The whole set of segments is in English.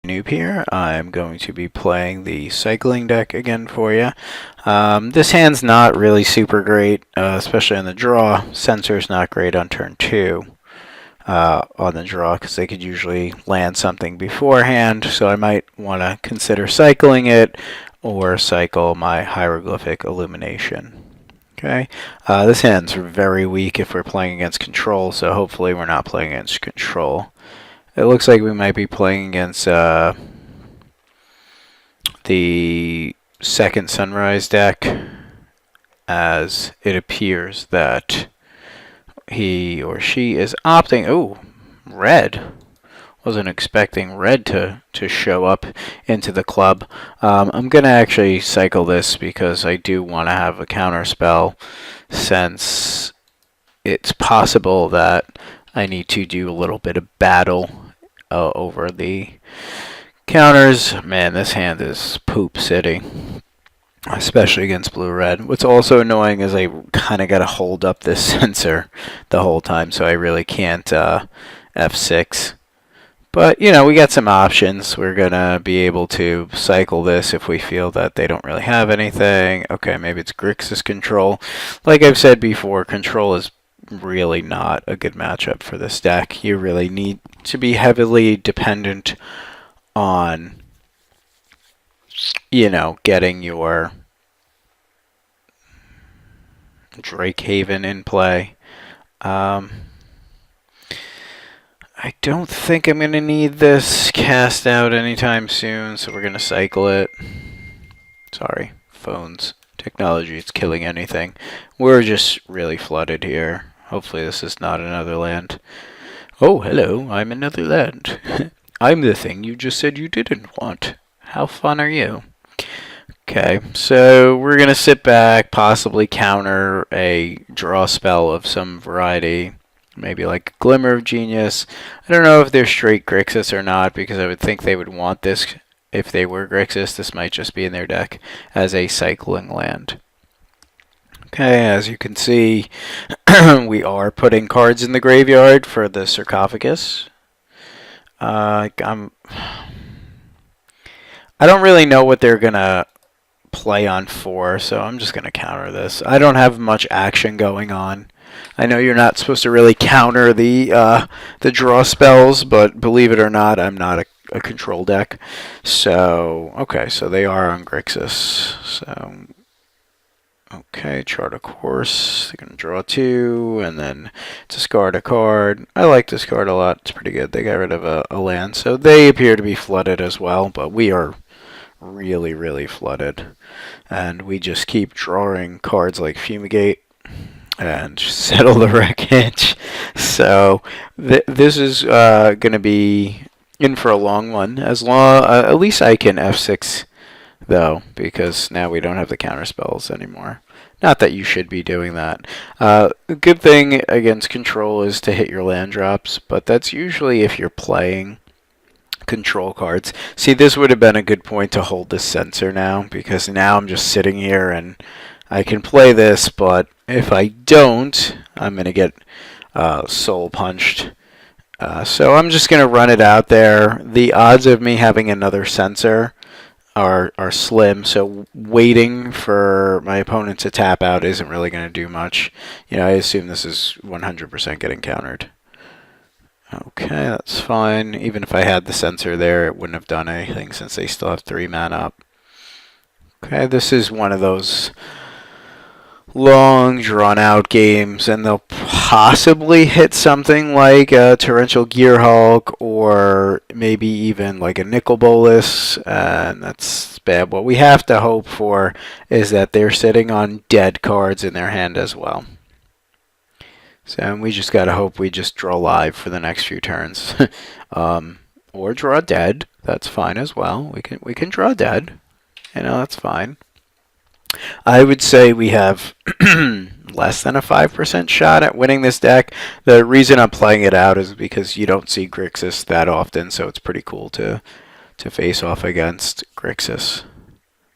noob here. I'm going to be playing the cycling deck again for you. This hand's not really super great, especially on the draw. Sensor's not great on turn 2 on the draw because they could usually land something beforehand, so I might want to consider cycling it or cycle my Hieroglyphic Illumination. Okay, this hand's very weak if we're playing against control, so hopefully we're not playing against control. It looks like we might be playing against the second Sunrise deck, as it appears that he or she is opting. Oh, red. Wasn't expecting red to show up into the club. I'm going to actually cycle this because I do want to have a counter spell, since it's possible that I need to do a little bit of battle over the counters. Man, this hand is poop city, especially against blue-red. What's also annoying is I kind of got to hold up this sensor the whole time, so I really can't F6. But, you know, we got some options. We're going to be able to cycle this if we feel that they don't really have anything. Okay, maybe it's Grixis control. Like I've said before, control is really not a good matchup for this deck. You really need to be heavily dependent on, you know, getting your Drake Haven in play. I don't think I'm going to need this cast out anytime soon, so we're going to cycle it. Sorry, phones. Technology, it's killing anything. We're just really flooded here. Hopefully this is not another land. Oh, hello, I'm another land. I'm the thing you just said you didn't want. How fun are you? Okay, so we're going to sit back, possibly counter a draw spell of some variety. Maybe like Glimmer of Genius. I don't know if they're straight Grixis or not, because I would think they would want this. If they were Grixis, this might just be in their deck as a cycling land. Okay, as you can see, we are putting cards in the graveyard for the Sarcophagus. I don't really know what they're going to play on for, so I'm just going to counter this. I don't have much action going on. I know you're not supposed to really counter the draw spells, but believe it or not, I'm not a control deck. So, okay, so they are on Grixis. So, okay, chart a course. They're going to draw 2, and then discard a card. I like this card a lot. It's pretty good. They got rid of a land, so they appear to be flooded as well, but we are really, really flooded. And we just keep drawing cards like Fumigate and Settle the Wreckage. So this is going to be in for a long one. At least I can F6 though, because now we don't have the counter spells anymore. Not that you should be doing that. A good thing against control is to hit your land drops, but that's usually if you're playing control cards. See, this would have been a good point to hold this sensor now, because now I'm just sitting here and I can play this, but if I don't, I'm going to get soul punched. So I'm just going to run it out there. The odds of me having another sensor are slim, so waiting for my opponent to tap out isn't really going to do much. You know, I assume this is 100% getting countered. Okay, that's fine. Even if I had the sensor there, it wouldn't have done anything since they still have 3 mana up. Okay, this is one of those long, drawn-out games, and they'll possibly hit something like a Torrential Gearhulk, or maybe even like a Nicol Bolas, and that's bad. What we have to hope for is that they're sitting on dead cards in their hand as well. So we just gotta hope we just draw live for the next few turns, or draw dead. That's fine as well. We can draw dead. You know, that's fine. I would say we have less than a 5% shot at winning this deck. The reason I'm playing it out is because you don't see Grixis that often, so it's pretty cool to face off against Grixis.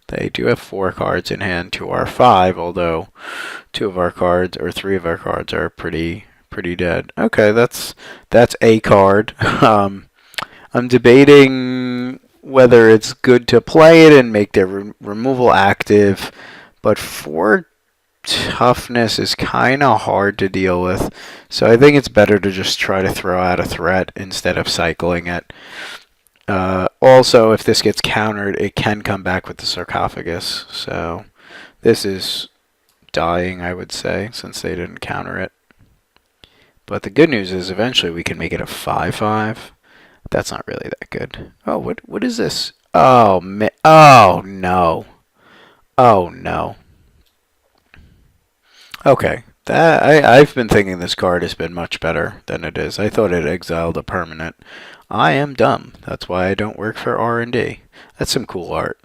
They do have 4 cards in hand to our 5, although 2 of our cards, or 3 of our cards, are pretty dead. Okay, that's a card. I'm debating whether it's good to play it and make their removal active, but 4 toughness is kind of hard to deal with. So I think it's better to just try to throw out a threat instead of cycling it. Also, if this gets countered, it can come back with the sarcophagus. So this is dying, I would say, since they didn't counter it. But the good news is eventually we can make it a 5/5. That's not really that good. Oh, what is this? Oh, oh no. Oh no. Okay. I've been thinking this card has been much better than it is. I thought it exiled a permanent. I am dumb. That's why I don't work for R&D. That's some cool art.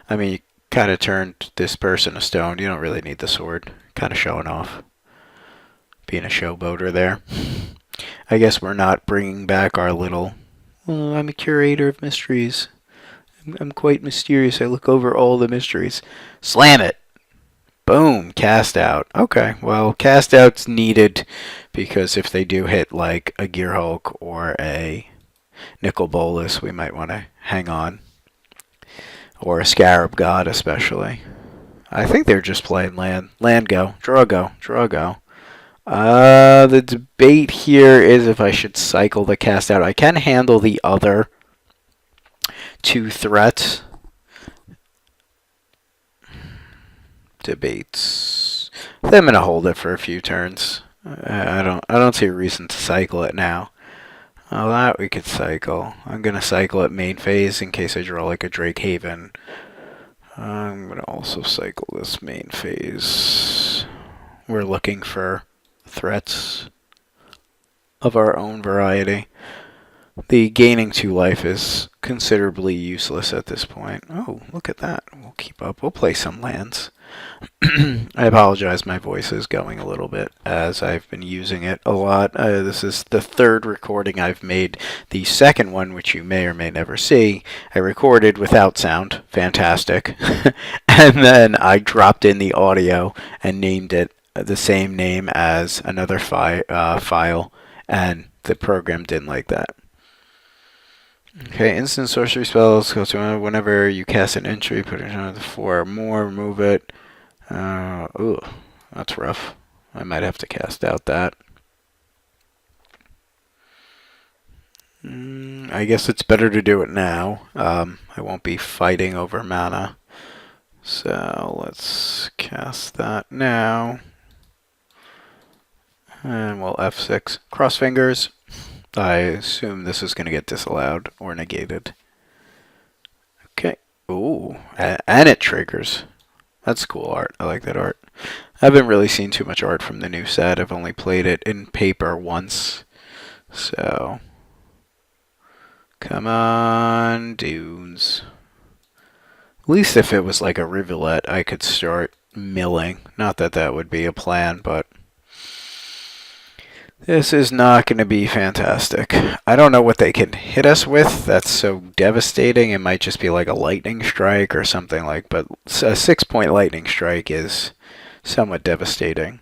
I mean, you kind of turned this person to stone. You don't really need the sword. Kind of showing off. Being a showboater there. I guess we're not bringing back our little, oh, I'm a curator of mysteries. I'm quite mysterious. I look over all the mysteries. Slam it! Boom, cast out. Okay, well, cast out's needed because if they do hit like a Gear Hulk or a Nicol Bolas, we might want to hang on. Or a Scarab God, especially. I think they're just playing land. Land go. Draw go. Draw go. The debate here is if I should cycle the cast out. I can handle the other 2 threats. Debates. I think I'm gonna hold it for a few turns. I don't see a reason to cycle it now. Oh, that we could cycle. I'm gonna cycle it main phase in case I draw like a Drake Haven. I'm gonna also cycle this main phase. We're looking for threats of our own variety. The gaining 2 life is considerably useless at this point. Oh, look at that. We'll keep up. We'll play some lands. I apologize, my voice is going a little bit as I've been using it a lot. This is the 3rd recording I've made. The second one, which you may or may never see, I recorded without sound. Fantastic. And then I dropped in the audio and named it the same name as another file, and the program didn't like that. Okay, instant sorcery spells go to whenever you cast an entry, put it on the 4 or more, remove it. Ooh, that's rough. I might have to cast out that. I guess it's better to do it now. I won't be fighting over mana. So let's cast that now. And we'll F6. Cross fingers. I assume this is going to get disallowed or negated. Okay. Ooh, and it triggers. That's cool art. I like that art. I haven't really seen too much art from the new set. I've only played it in paper once. So, come on, dudes. At least if it was like a rivulet, I could start milling. Not that that would be a plan, but this is not going to be fantastic. I don't know what they can hit us with. That's so devastating. It might just be like a lightning strike or something like. But a 6-point lightning strike is somewhat devastating.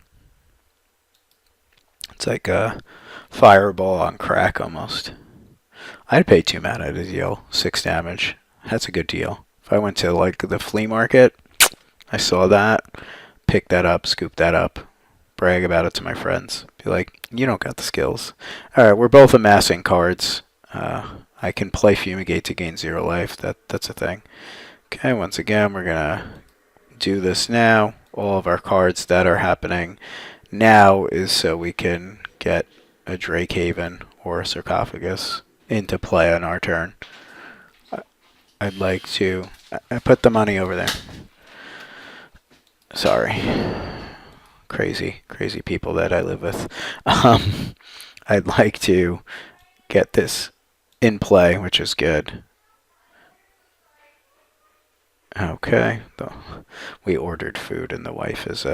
It's like a fireball on crack almost. I'd pay 2 mana to deal 6 damage. That's a good deal. If I went to like the flea market, I saw that, picked that up, scooped that up, brag about it to my friends. Be like, you don't got the skills. Alright, we're both amassing cards. I can play Fumigate to gain 0 life. That's a thing. Okay, once again, we're going to do this now. All of our cards that are happening now is so we can get a Drake Haven or a Sarcophagus into play on our turn. I'd like to... I put the money over there. Sorry. Crazy people that I live with. I'd like to get this in play, which is good. Okay. We ordered food, and the wife is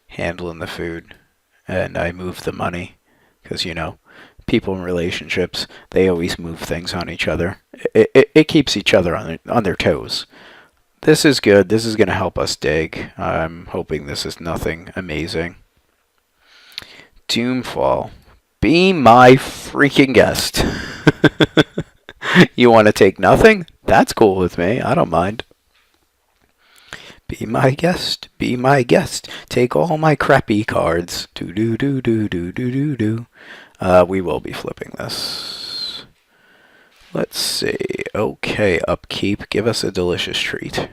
handling the food, and I moved the money, because, you know, people in relationships, they always move things on each other. It keeps each other on their toes. This is good. This is going to help us dig. I'm hoping this is nothing amazing. Doomfall. Be my freaking guest. You want to take nothing? That's cool with me. I don't mind. Be my guest, be my guest. Take all my crappy cards. Do do do do do do do do. We will be flipping this. Let's see. Okay, upkeep. Give us a delicious treat.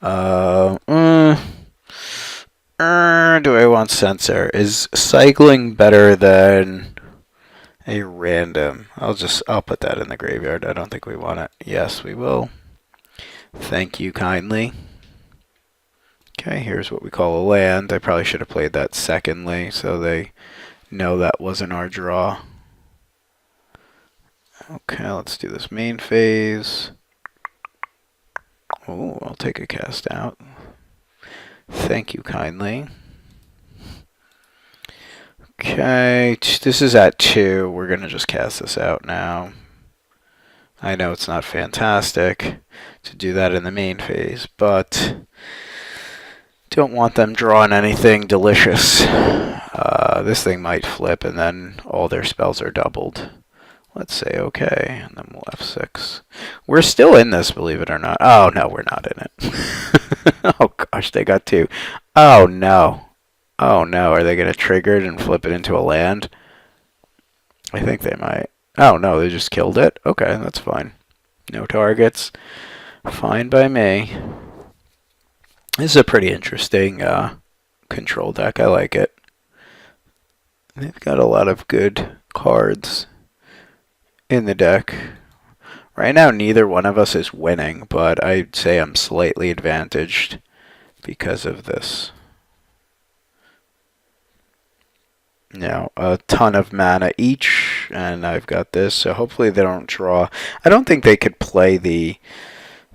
Do I want censor? Is cycling better than a random? I'll put that in the graveyard. I don't think we want it. Yes, we will. Thank you kindly. Okay, here's what we call a land. I probably should have played that secondly, so they know that wasn't our draw. Okay, let's do this main phase. Oh, I'll take a cast out. Thank you kindly. Okay, this is at 2. We're going to just cast this out now. I know it's not fantastic to do that in the main phase, but don't want them drawing anything delicious. This thing might flip and then all their spells are doubled. Let's say okay, and then we'll F6. We're still in this, believe it or not. Oh, no, we're not in it. Oh, gosh, they got 2. Oh, no. Oh, no, are they going to trigger it and flip it into a land? I think they might. Oh, no, they just killed it? Okay, that's fine. No targets. Fine by me. This is a pretty interesting control deck. I like it. They've got a lot of good cards in the deck. Right now, neither one of us is winning, but I'd say I'm slightly advantaged because of this. Now, a ton of mana each, and I've got this, so hopefully they don't draw. I don't think they could play the...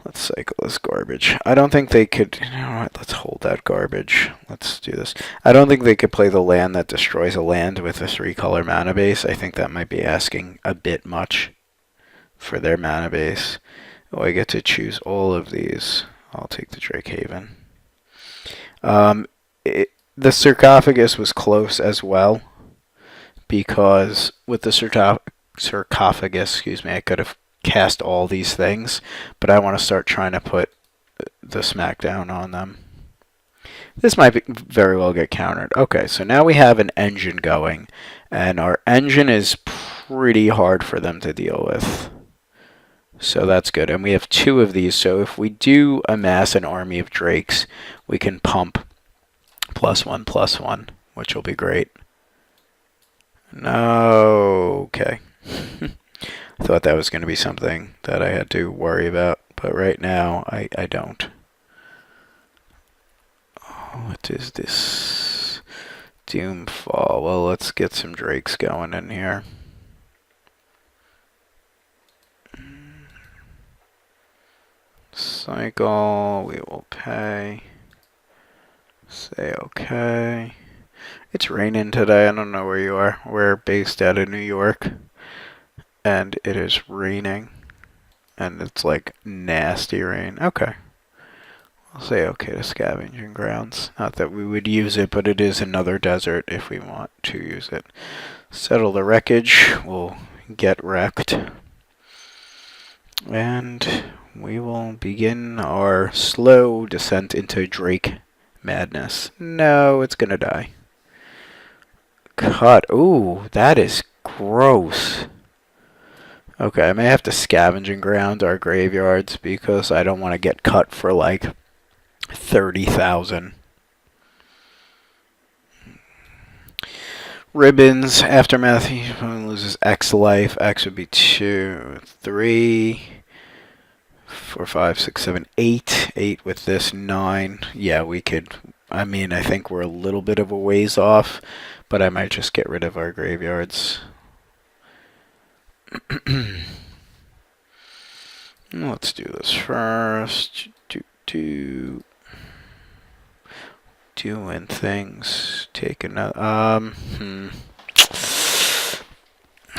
Let's cycle this garbage. I don't think they could... You know what? Let's hold that garbage. Let's do this. I don't think they could play the land that destroys a land with a 3-color mana base. I think that might be asking a bit much for their mana base. Oh, I get to choose all of these. I'll take the Drake Haven. The sarcophagus was close as well, because with the sarcophagus, I could have cast all these things, but I want to start trying to put the smackdown on them. This might very well get countered. Okay, so now we have an engine going, and our engine is pretty hard for them to deal with. So that's good, and we have 2 of these, so if we do amass an army of drakes, we can pump +1/+1, which will be great. No, okay. I thought that was going to be something that I had to worry about, but right now I don't. What is this? Doomfall. Well, let's get some drakes going in here. Cycle. We will pay. Say okay. It's raining today. I don't know where you are. We're based out of New York, and it is raining, and it's like nasty rain. Okay. I'll say okay to Scavenging Grounds. Not that we would use it, but it is another desert if we want to use it. Settle the wreckage. We'll get wrecked. And we will begin our slow descent into Drake madness. No, it's gonna die. Cut. Ooh, that is gross. Okay, I may have to Scavenging Ground our graveyards because I don't want to get cut for like 30,000. Ribbons, Aftermath, he loses X life. X would be 2, 3, 4, 5, 6, 7, 8. 8 with this, 9. Yeah, we could. I mean, I think we're a little bit of a ways off, but I might just get rid of our graveyards. Let's do this first. Doing things. Take another.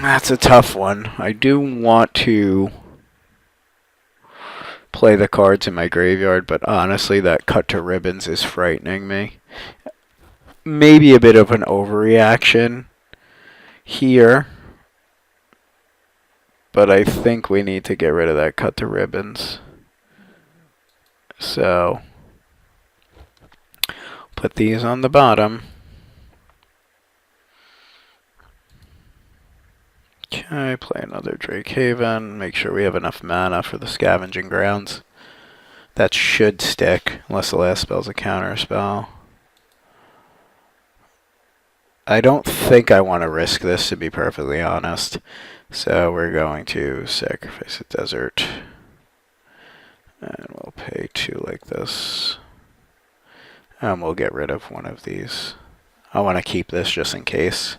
That's a tough one. I do want to play the cards in my graveyard, but honestly, that cut to ribbons is frightening me. Maybe a bit of an overreaction here. but I think we need to get rid of that cut to ribbons. So put these on the bottom. Okay, play another Drake Haven. Make sure we have enough mana for the Scavenging Grounds. That should stick, unless the last spell's a counter spell. I don't think I want to risk this, to be perfectly honest. So we're going to sacrifice a desert. And we'll pay 2 like this. And we'll get rid of one of these. I want to keep this just in case.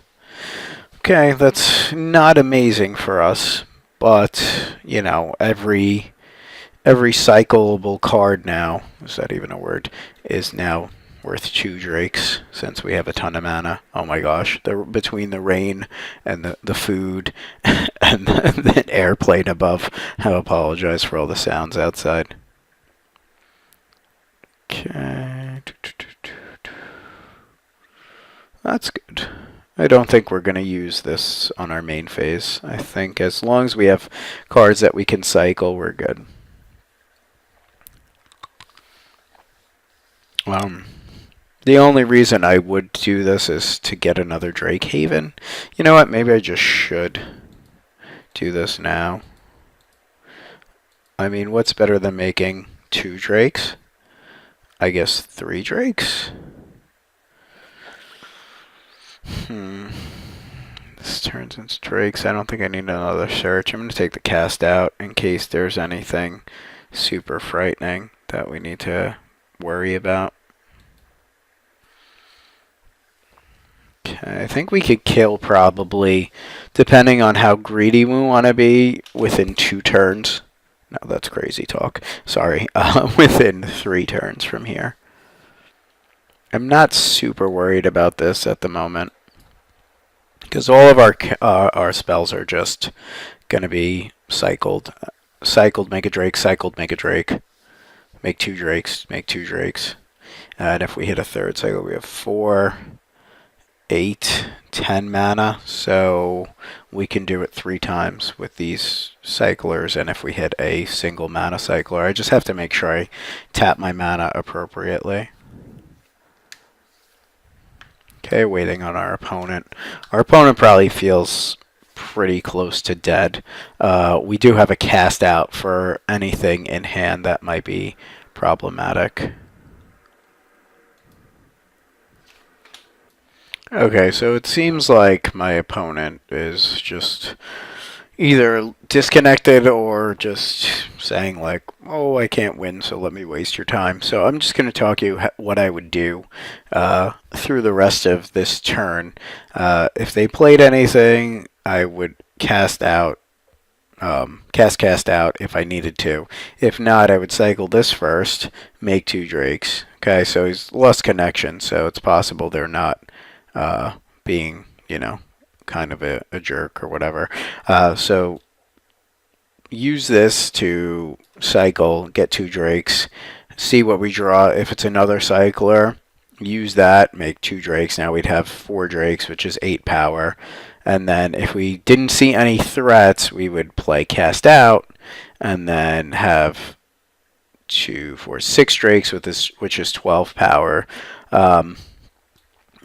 Okay, that's not amazing for us, but, you know, every cyclable card now, is that even a word, is now worth 2 drakes, since we have a ton of mana. Oh my gosh, between the rain and the food and the airplane above, I apologize for all the sounds outside. Okay. That's good. I don't think we're going to use this on our main phase. I think as long as we have cards that we can cycle, we're good. The only reason I would do this is to get another Drake Haven. You know what? Maybe I just should do this now. I mean, what's better than making 2 Drakes? I guess 3 Drakes? This turns into Drakes. I don't think I need another search. I'm going to take the cast out in case there's anything super frightening that we need to worry about. Okay, I think we could kill probably, depending on how greedy we want to be, within 2 turns. No, that's crazy talk. Sorry. Within 3 turns from here. I'm not super worried about this at the moment, because all of our spells are just going to be cycled. Cycled, make a Drake, cycled, make a Drake. Make 2 Drakes, make 2 Drakes. And if we hit a third cycle, we have 4, 8, 10 mana. So we can do it 3 times with these cyclers. And if we hit a single mana cycler, I just have to make sure I tap my mana appropriately. Okay, waiting on our opponent. Our opponent probably feels pretty close to dead. We do have a cast out for anything in hand that might be problematic. Okay, so it seems like my opponent is just either disconnected or just saying like, oh, I can't win, so let me waste your time. So I'm just going to talk you what I would do through the rest of this turn. If they played anything, I would cast out, cast out if I needed to. If not, I would cycle this first, make 2 Drakes. Okay, so he's lost connection, so it's possible they're not being, you know, kind of a jerk or whatever. So use this to cycle, get 2 Drakes, see what we draw. If it's another cycler, use that, make 2 Drakes. Now we'd have 4 Drakes, which is 8 power. And then if we didn't see any threats, we would play cast out and then have 2, 4, 6 Drakes with this, which is 12 power.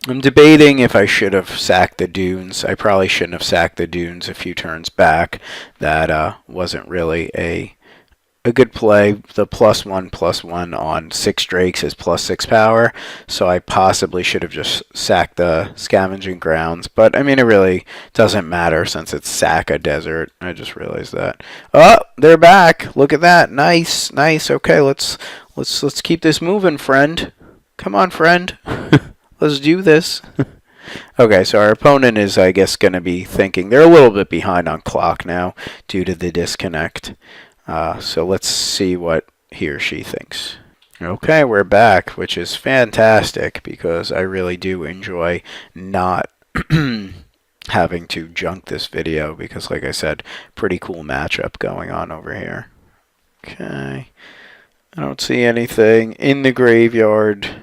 I'm debating if I should have sacked the dunes. I probably shouldn't have sacked the dunes a few turns back. That wasn't really a good play. The +1/+1 on 6 Drakes is +6 power, so I possibly should have just sacked the Scavenging Grounds. But I mean, it really doesn't matter since it's sack a desert. I just realized that. Oh, they're back! Look at that! Nice, nice. Okay, let's keep this moving, friend. Come on, friend. Let's do this. Okay, so our opponent is, I guess, going to be thinking they're a little bit behind on clock now due to the disconnect. So let's see what he or she thinks. Okay, we're back, which is fantastic because I really do enjoy not having to junk this video because, like I said, pretty cool matchup going on over here. Okay, I don't see anything in the graveyard.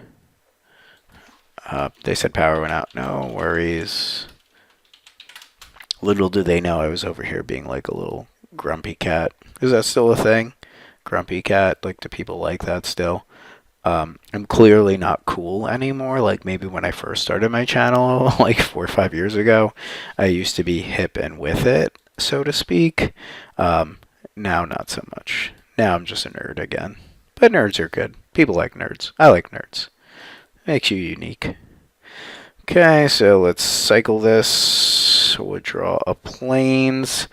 They said power went out. No worries. Little do they know I was over here being like a little Grumpy Cat. Is that still a thing? Grumpy Cat, like, do people like that still? I'm clearly not cool anymore. Like maybe when I first started my channel, like 4 or 5 years ago, I used to be hip and with it, so to speak. Now not so much. Now I'm just a nerd again. But nerds are good. People like nerds. I like nerds. Makes you unique. Okay, so let's cycle this. We'll draw a plains.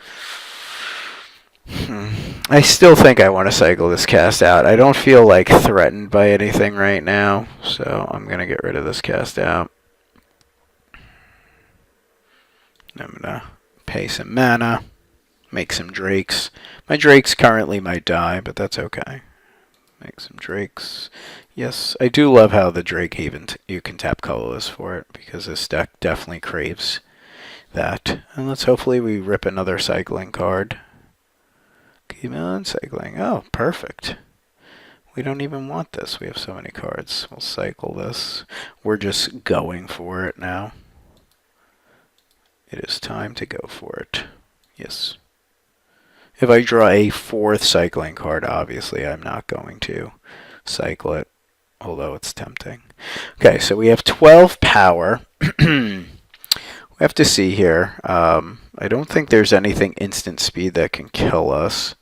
I still think I want to cycle this cast out. I don't feel like threatened by anything right now, so I'm going to get rid of this cast out. I'm going to pay some mana, make some drakes. My drakes currently might die, but that's okay. Make some drakes. Yes, I do love how the Drake Haven, you can tap colorless for it, because this deck definitely craves that. And let's hopefully we rip another cycling card. Keep on cycling. Oh, perfect. We don't even want this. We have so many cards. We'll cycle this. We're just going for it now. It is time to go for it. Yes. If I draw a fourth cycling card, obviously I'm not going to cycle it, although it's tempting. Okay, so we have 12 power. We have to see here. I don't think there's anything instant speed that can kill us.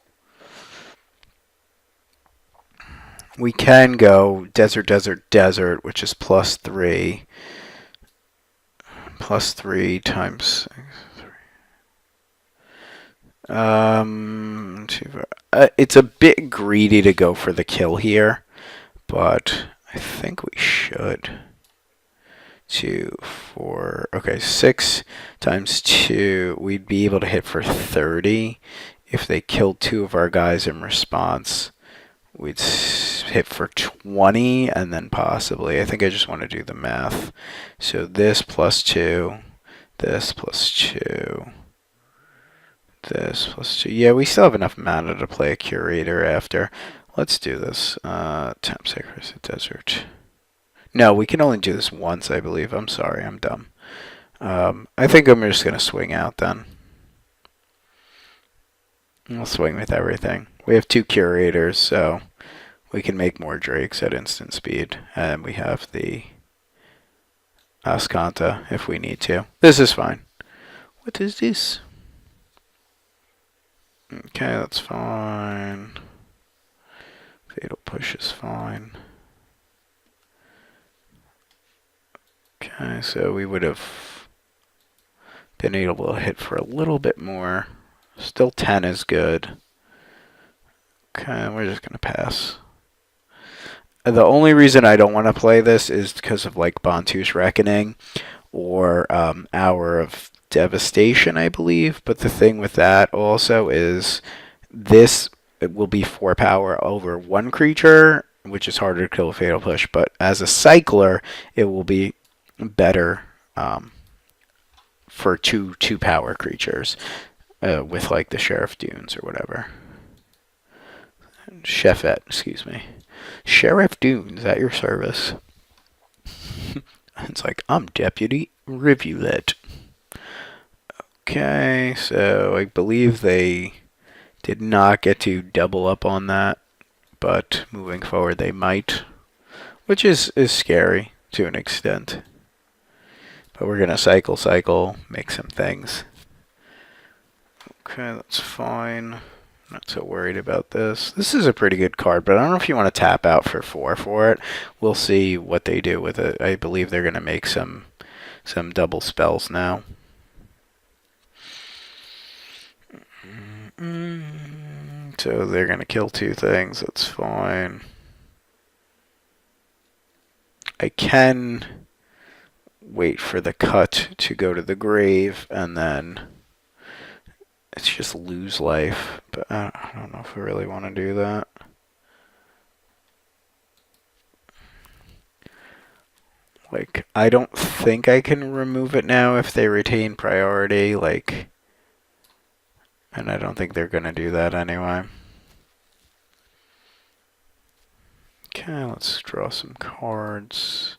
We can go desert, desert, desert, which is +3. +3 times 3. It's a bit greedy to go for the kill here, but I think we should. 2, 4. Okay, 6 times 2. We'd be able to hit for 30 if they killed 2 of our guys in response. We'd hit for 20, and then possibly, I think I just want to do the math. So this +2, this +2, this +2. Yeah, we still have enough mana to play a Curator after. Let's do this. Temp Sacrifice Desert. No, we can only do this once, I believe. I'm sorry, I'm dumb. I think I'm just going to swing out then. I'll swing with everything. We have 2 Curators, so we can make more Drakes at instant speed. And we have the Ascanta if we need to. This is fine. What is this? Okay, that's fine. Fatal Push is fine. Okay, so we would have been able to hit for a little bit more. Still 10 is good. Okay, we're just going to pass. The only reason I don't want to play this is because of like Bantu's Reckoning or Hour of Devastation, I believe. But the thing with that also is this it will be 4 power over 1 creature, which is harder to kill with Fatal Push. But as a cycler, it will be better for 2 power creatures with like the Sheriff Dunes or whatever. Chefette, excuse me. Sheriff Dunes at your service. It's like, I'm Deputy Rivulet. Okay, so I believe they did not get to double up on that, but moving forward they might, which is scary to an extent. But we're going to cycle, make some things. Okay, that's fine. Not so worried about this. This is a pretty good card, but I don't know if you want to tap out for 4 for it. We'll see what they do with it. I believe they're going to make some double spells now. So they're going to kill 2 things. That's fine. I can wait for the cut to go to the grave, and then it's just lose life, but I don't know if I really want to do that. Like, I don't think I can remove it now if they retain priority, like, and I don't think they're going to do that anyway. Okay, let's draw some cards.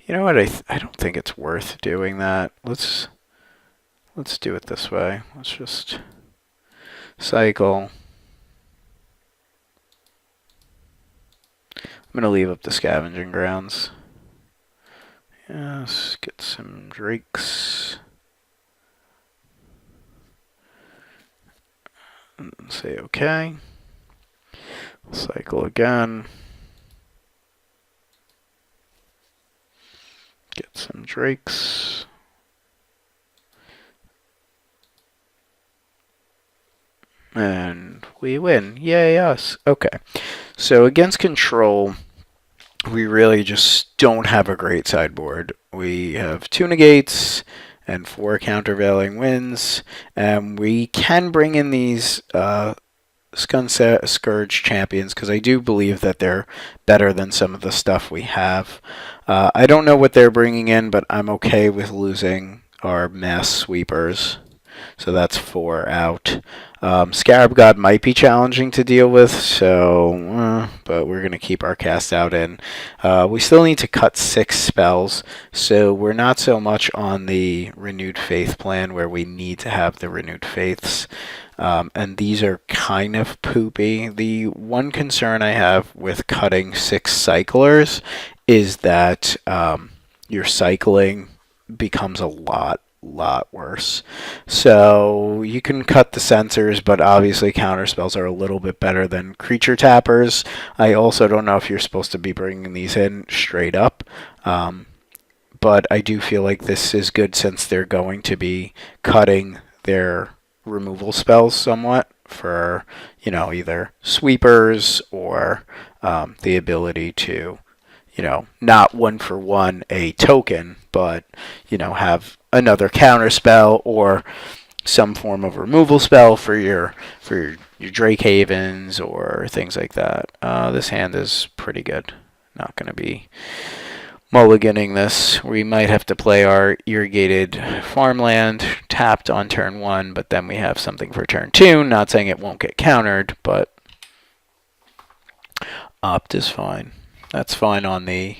You know what, I don't think it's worth doing that. Let's do it this way. Let's just Cycle. I'm going to leave up the scavenging grounds. Yes, get some drakes. And say okay. Cycle again. Get some drakes. And we win. Yay us. Okay. So against control, we really just don't have a great sideboard. We have 2 negates and 4 countervailing winds, and we can bring in these Scourge champions because I do believe that they're better than some of the stuff we have. I don't know what they're bringing in, but I'm okay with losing our mass sweepers. So that's 4 out. Scarab God might be challenging to deal with, so but we're going to keep our cast out in. We still need to cut 6 spells, so we're not so much on the Renewed Faith plan where we need to have the Renewed Faiths. And these are kind of poopy. The one concern I have with cutting 6 cyclers is that your cycling becomes a lot worse. So you can cut the sensors, but obviously counterspells are a little bit better than creature tappers. I also don't know if you're supposed to be bringing these in straight up, but I do feel like this is good since they're going to be cutting their removal spells somewhat for, either sweepers or the ability to, not 1-for-1 a token, but, have another counter spell or some form of removal spell for your Drake Havens or things like that. This hand is pretty good. Not going to be mulliganing this. We might have to play our irrigated farmland tapped on turn 1, but then we have something for turn 2. Not saying it won't get countered, but opt is fine. That's fine on the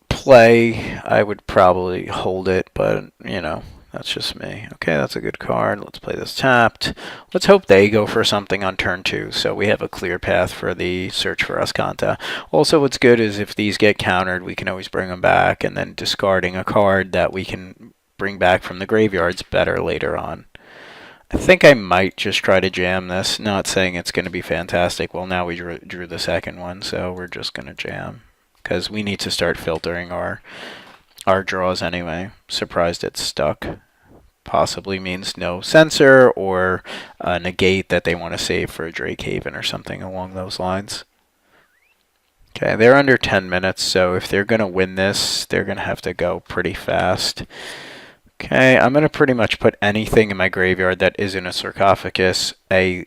play. I would probably hold it, but that's just me. Okay, that's a good card. Let's play this tapped. Let's hope they go for something on turn 2, so we have a clear path for the Search for Ascanta. Also, what's good is if these get countered, we can always bring them back, and then discarding a card that we can bring back from the graveyard's better later on. I think I might just try to jam this. Not saying it's going to be fantastic. Well, now we drew the second one, so we're just going to jam. Because we need to start filtering our draws anyway. Surprised it's stuck. Possibly means no censor or a negate that they want to save for a Drake Haven or something along those lines. Okay, they're under 10 minutes, so if they're going to win this, they're going to have to go pretty fast. Okay, I'm going to pretty much put anything in my graveyard that isn't a sarcophagus, a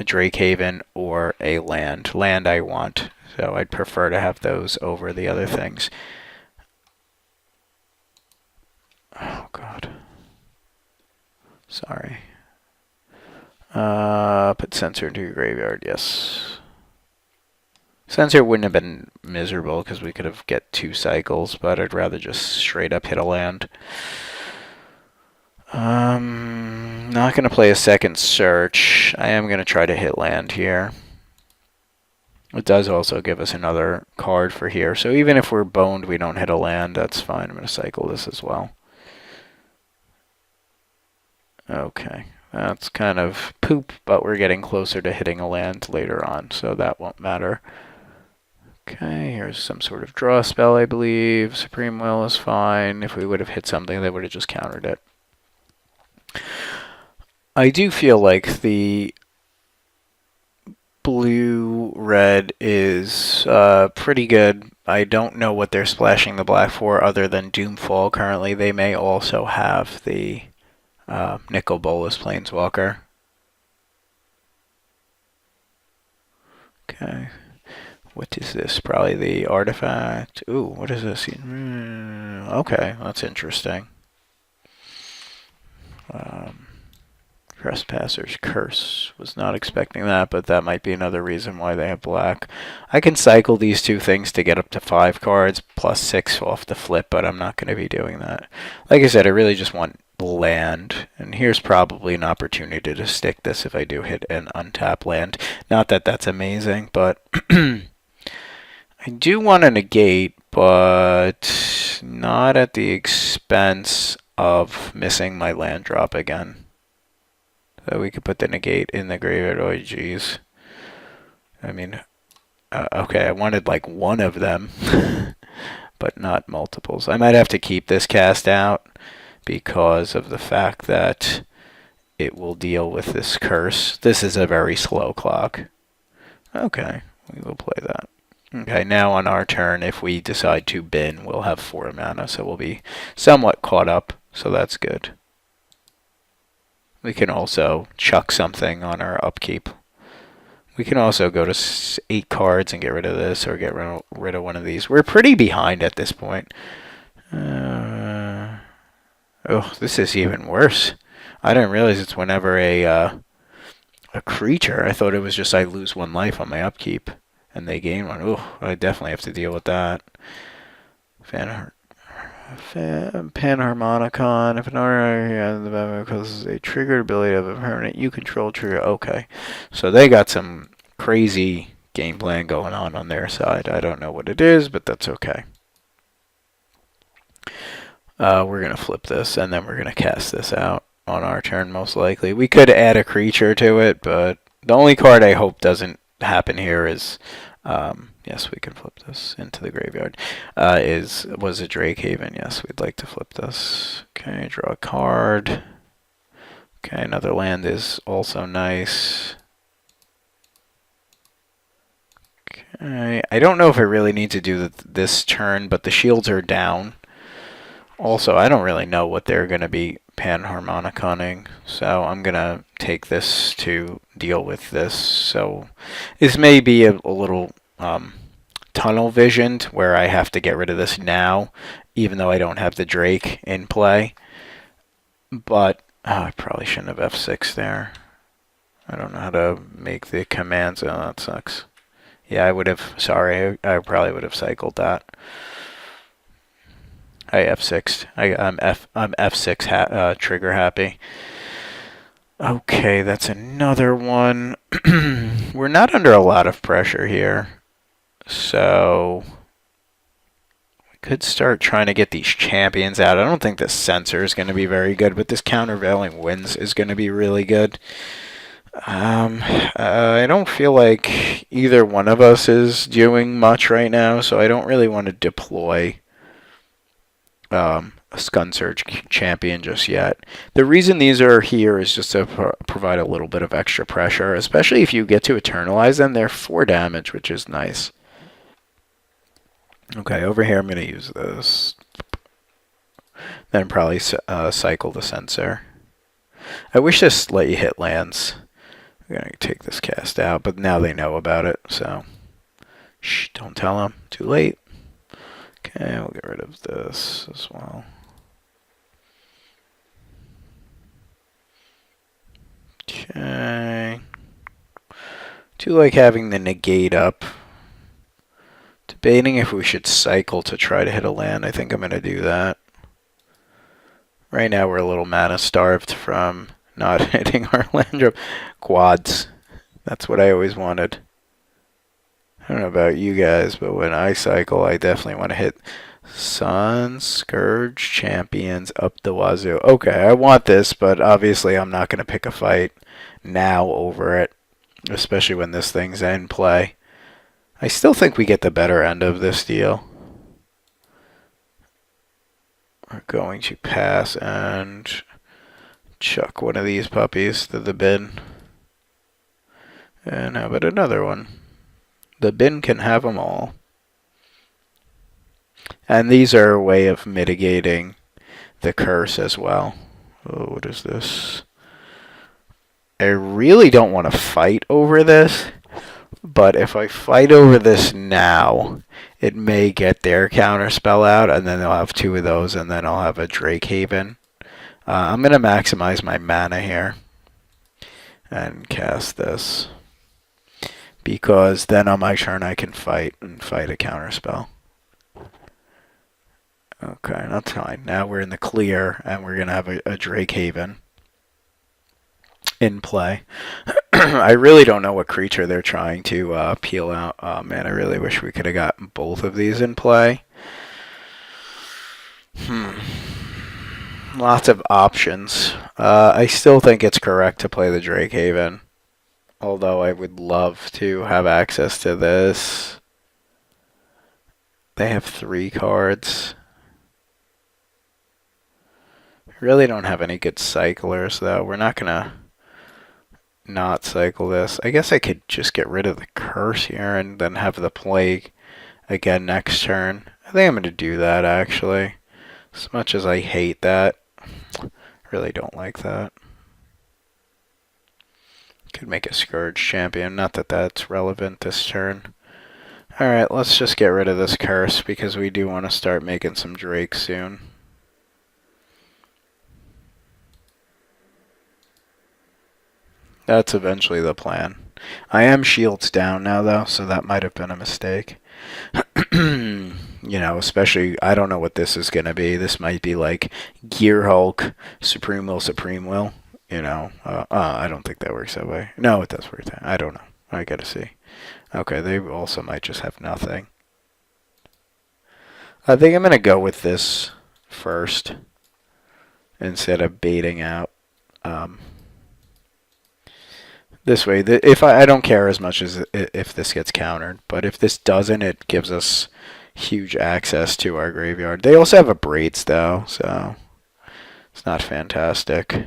Drake Haven, or a land. Land I want, so I'd prefer to have those over the other things. Oh, God. Sorry. Put Censor into your graveyard, yes. Censor wouldn't have been miserable because we could have get 2 cycles, but I'd rather just straight up hit a land. Not going to play a second search. I am going to try to hit land here. It does also give us another card for here. So even if we're boned, we don't hit a land, that's fine. I'm going to cycle this as well. Okay, that's kind of poop, but we're getting closer to hitting a land later on, so that won't matter. Okay, here's some sort of draw spell, I believe. Supreme Will is fine. If we would have hit something, they would have just countered it. I do feel like the blue-red is pretty good. I don't know what they're splashing the black for other than Doomfall currently. They may also have the Nicol Bolas Planeswalker. Okay. What is this? Probably the artifact. Ooh, what is this? Okay, that's interesting. Trespasser's Curse. Was not expecting that, but that might be another reason why they have black. I can cycle these 2 things to get up to 5 cards, plus 6 off the flip, but I'm not going to be doing that. Like I said, I really just want land, and here's probably an opportunity to stick this if I do hit an untapped land. Not that that's amazing, but I do want to negate, but not at the expense of missing my land drop again. So we could put the negate in the graveyard. Oh, geez. I mean, okay, I wanted like one of them, but not multiples. I might have to keep this cast out because of the fact that it will deal with this curse. This is a very slow clock. Okay, we will play that. Okay, now on our turn, if we decide to bin, we'll have 4 mana, so we'll be somewhat caught up, so that's good. We can also chuck something on our upkeep. We can also go to 8 cards and get rid of this, or get rid of one of these. We're pretty behind at this point. Oh, this is even worse. I didn't realize it's whenever a creature. I thought it was just I lose 1 life on my upkeep, and they gain 1. Oh, I definitely have to deal with that. Panharmonicon. If an order causes a triggered ability of a permanent you control trigger. Okay. So they got some crazy game plan going on their side. I don't know what it is, but that's okay. We're going to flip this, and then we're going to cast this out on our turn, most likely. We could add a creature to it, but the only card I hope doesn't happen here is... yes, we can flip this into the graveyard. Was it Drake Haven? Yes, we'd like to flip this. Okay, draw a card. Okay, another land is also nice. Okay, I don't know if I really need to do this turn, but the shields are down. Also, I don't really know what they're going to be panharmoniconing, so I'm going to take this to deal with this. So this may be a little tunnel visioned, where I have to get rid of this now, even though I don't have the Drake in play. But I probably shouldn't have F6 there. I don't know how to make the commands. Oh, that sucks. Yeah, I would have. Sorry, I probably would have cycled that. I F6'd. I'm F6 trigger happy. Okay, that's another one. We're not under a lot of pressure here, so we could start trying to get these champions out. I don't think the Censor is going to be very good, but this Countervailing Winds is going to be really good. I don't feel like either one of us is doing much right now, so I don't really want to deploy a Scunsurge champion just yet. The reason these are here is just to provide a little bit of extra pressure, especially if you get to Eternalize them. They're 4 damage, which is nice. Okay, over here I'm going to use this. Then probably cycle the Censor. I wish this let you hit lands. I'm going to take this cast out, but now they know about it, so shh, don't tell them. Too late. Okay, we'll get rid of this as well. Okay. Do like having the negate up. Debating if we should cycle to try to hit a land. I think I'm going to do that. Right now we're a little mana starved from not hitting our land drop. Quads. That's what I always wanted. I don't know about you guys, but when I cycle, I definitely want to hit Sun Scourge champions up the wazoo. Okay, I want this, but obviously I'm not going to pick a fight now over it, especially when this thing's in play. I still think we get the better end of this deal. We're going to pass and chuck one of these puppies to the bin. And how about another one? The bin can have them all. And these are a way of mitigating the curse as well. Oh, what is this? I really don't want to fight over this, but if I fight over this now, it may get their counterspell out, and then they'll have 2 of those, and then I'll have a Drake Haven. I'm going to maximize my mana here and cast this, because then on my turn I can fight a counterspell. Okay, that's fine. Now we're in the clear, and we're gonna have a Drake Haven in play. I really don't know what creature they're trying to peel out. Oh man, I really wish we could have gotten both of these in play. Lots of options. I still think it's correct to play the Drake Haven. Although I would love to have access to this. They have 3 cards. Really don't have any good cyclers, though. We're not going to not cycle this. I guess I could just get rid of the curse here and then have the plague again next turn. I think I'm going to do that, actually. As much as I hate that, I really don't like that. Could make a Scourge champion. Not that that's relevant this turn. Alright, let's just get rid of this curse because we do want to start making some Drakes soon. That's eventually the plan. I am shields down now, though, so that might have been a mistake. You know, especially, I don't know what this is going to be. This might be like Gear Hulk, Supreme Will, Supreme Will. You know, I don't think that works that way. No, it does work that. I don't know. I gotta see. Okay, they also might just have nothing. I think I'm going to go with this first instead of baiting out. This way, if I don't care as much as if this gets countered, but if this doesn't, it gives us huge access to our graveyard. They also have a Braids, though, so it's not fantastic.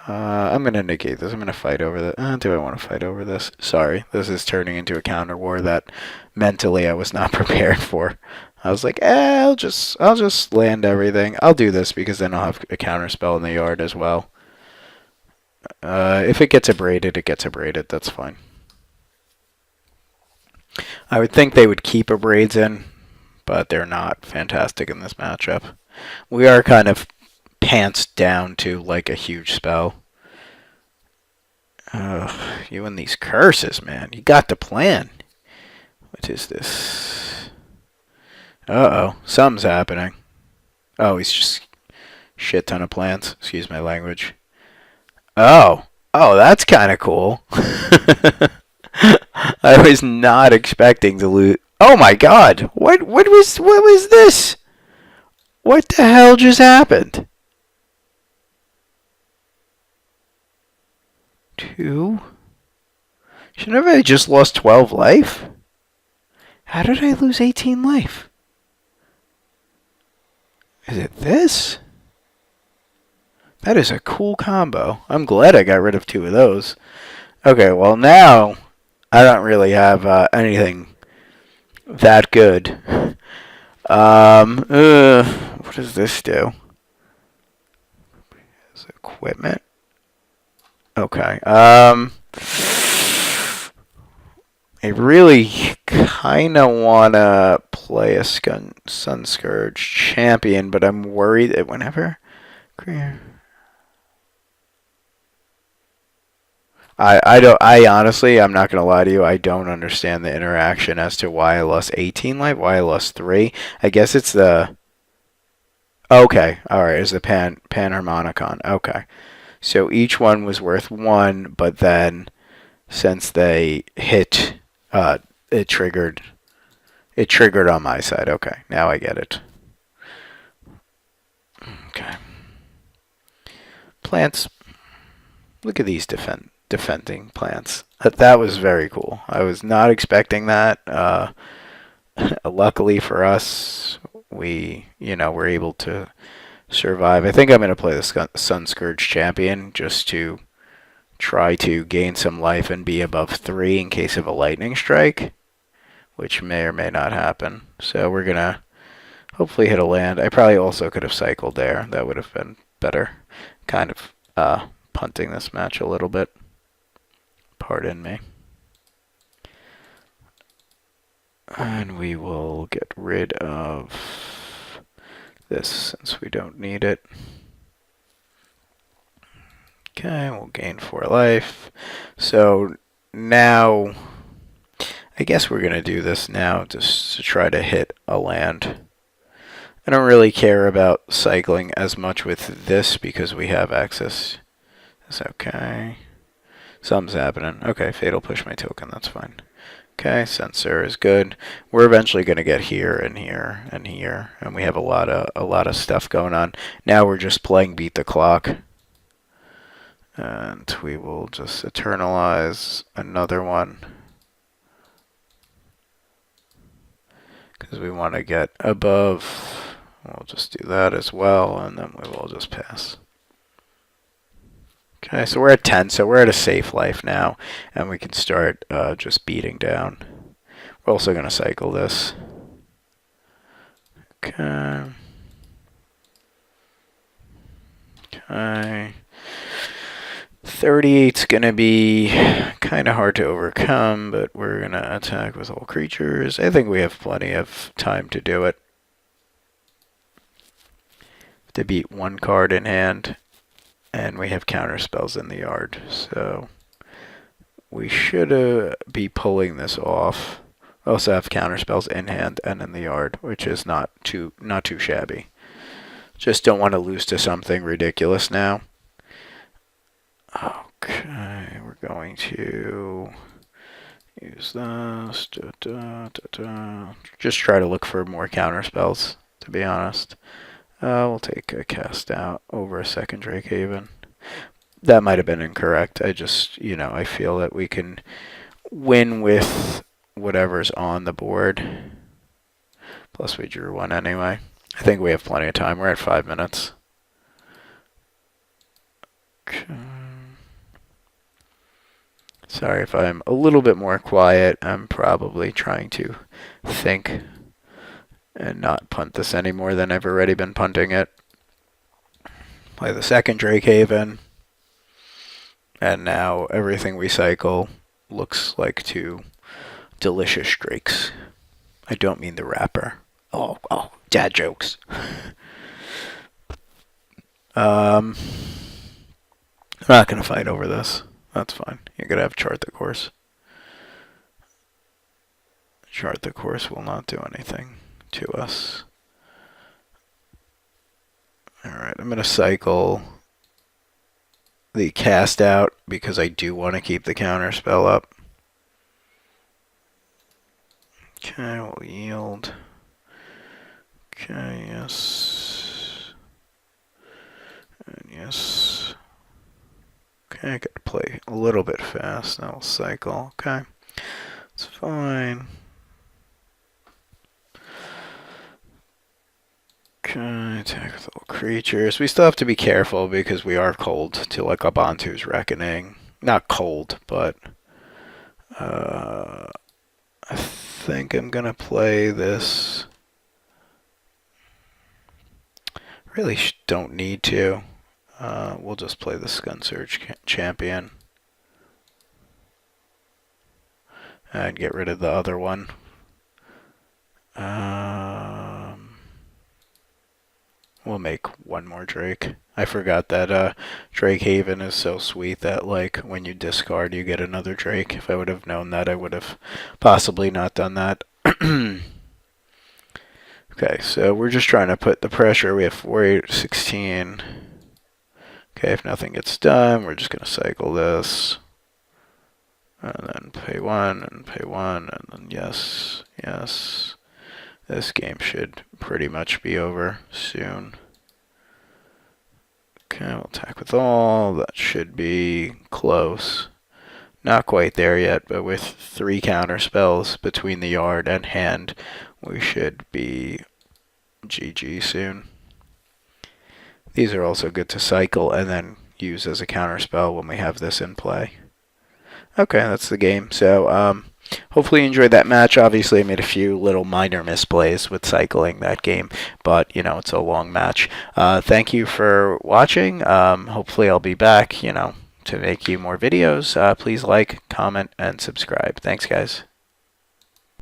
I'm going to negate this. I'm going to fight over this. Do I want to fight over this? Sorry, this is turning into a counter war that mentally I was not prepared for. I was like, I'll just land everything. I'll do this because then I'll have a counter spell in the yard as well. If it gets abraded, it gets abraded. That's fine. I would think they would keep Abrades in, but they're not fantastic in this matchup. We are kind of pants down to like a huge spell. You and these curses, man. You got the plan. What is this? Uh-oh. Something's happening. Oh, he's just shit ton of plants. Excuse my language. Oh, that's kind of cool. I was not expecting to lose. Oh my God! What was this? What the hell just happened? 2? Shouldn't have I just lost 12 life? How did I lose 18 life? Is it this? That is a cool combo. I'm glad I got rid of 2 of those. Okay, well now I don't really have anything that good. What does this do? Is it equipment? Okay. I really kind of want to play a Sun Scourge champion, but I'm worried that whenever... I honestly, I'm not going to lie to you, I don't understand the interaction as to why I lost 18 life, why I lost 3. I guess it's the... Okay, alright, it's the Panharmonicon. Okay. So each one was worth 1, but then since they hit, it triggered on my side. Okay, now I get it. Okay. Plants. Look at these defending plants. That was very cool. I was not expecting that. Luckily for us, we were able to survive. I think I'm going to play the Sun Scourge champion just to try to gain some life and be above 3 in case of a lightning strike, which may or may not happen. So we're going to hopefully hit a land. I probably also could have cycled there. That would have been better. Kind of punting this match a little bit. Pardon me. And we will get rid of this since we don't need it. Okay, we'll gain 4 life. So now, I guess we're going to do this now just to try to hit a land. I don't really care about cycling as much with this because we have access. That's okay. Something's happening. Okay, Fatal push my token. That's fine. Okay, Sensor is good. We're eventually going to get here and here and here, and we have a lot of stuff going on. Now we're just playing Beat the Clock. And we will just eternalize another one. Because we want to get above. We'll just do that as well, and then we will just pass. Okay, so we're at 10, so we're at a safe life now, and we can start just beating down. We're also going to cycle this. Okay. Okay. 38's going to be kind of hard to overcome, but we're going to attack with all creatures. I think we have plenty of time to do it. To beat one card in hand. And we have counter spells in the yard, so we should be pulling this off. Also have counter spells in hand and in the yard, which is not too shabby. Just don't want to lose to something ridiculous now. Okay, we're going to use this. Just try to look for more counter spells, to be honest. We'll take a cast out over a second Drake Haven. That might have been incorrect. I just, I feel that we can win with whatever's on the board. Plus we drew one anyway. I think we have plenty of time. We're at 5 minutes. Okay. Sorry if I'm a little bit more quiet. I'm probably trying to think and not punt this any more than I've already been punting it. Play the second Drake Haven. And now everything we cycle looks like two delicious drakes. I don't mean the wrapper. Oh, dad jokes. I'm not going to fight over this. That's fine. You're going to have chart the course. Chart the course will not do anything to us. Alright, I'm going to cycle the cast out because I do want to keep the counter spell up. Okay, we'll yield. Okay, yes. And yes. Okay, I gotta play a little bit fast. Now we'll cycle. Okay, it's fine. Okay, attack with all creatures. We still have to be careful because we are cold to like Ubuntu's Reckoning. Not cold, but I think I'm gonna play this. Really don't need to. We'll just play the Scunsurge Champion. And get rid of the other one. We'll make one more Drake. I forgot that Drake Haven is so sweet that like when you discard you get another Drake. If I would have known that I would have possibly not done that. Okay, so we're just trying to put the pressure. We have 4, 8, 16. Okay, if nothing gets done, we're just going to cycle this. And then pay 1 and pay 1 and then yes, yes. This game should pretty much be over soon. Okay, we'll attack with all. That should be close. Not quite there yet, but with 3 counter spells between the yard and hand, we should be GG soon. These are also good to cycle and then use as a counter spell when we have this in play. Okay, that's the game. So, hopefully you enjoyed that match. Obviously, I made a few little minor misplays with cycling that game, but, it's a long match. Thank you for watching. Hopefully I'll be back, to make you more videos. Please like, comment, and subscribe. Thanks, guys.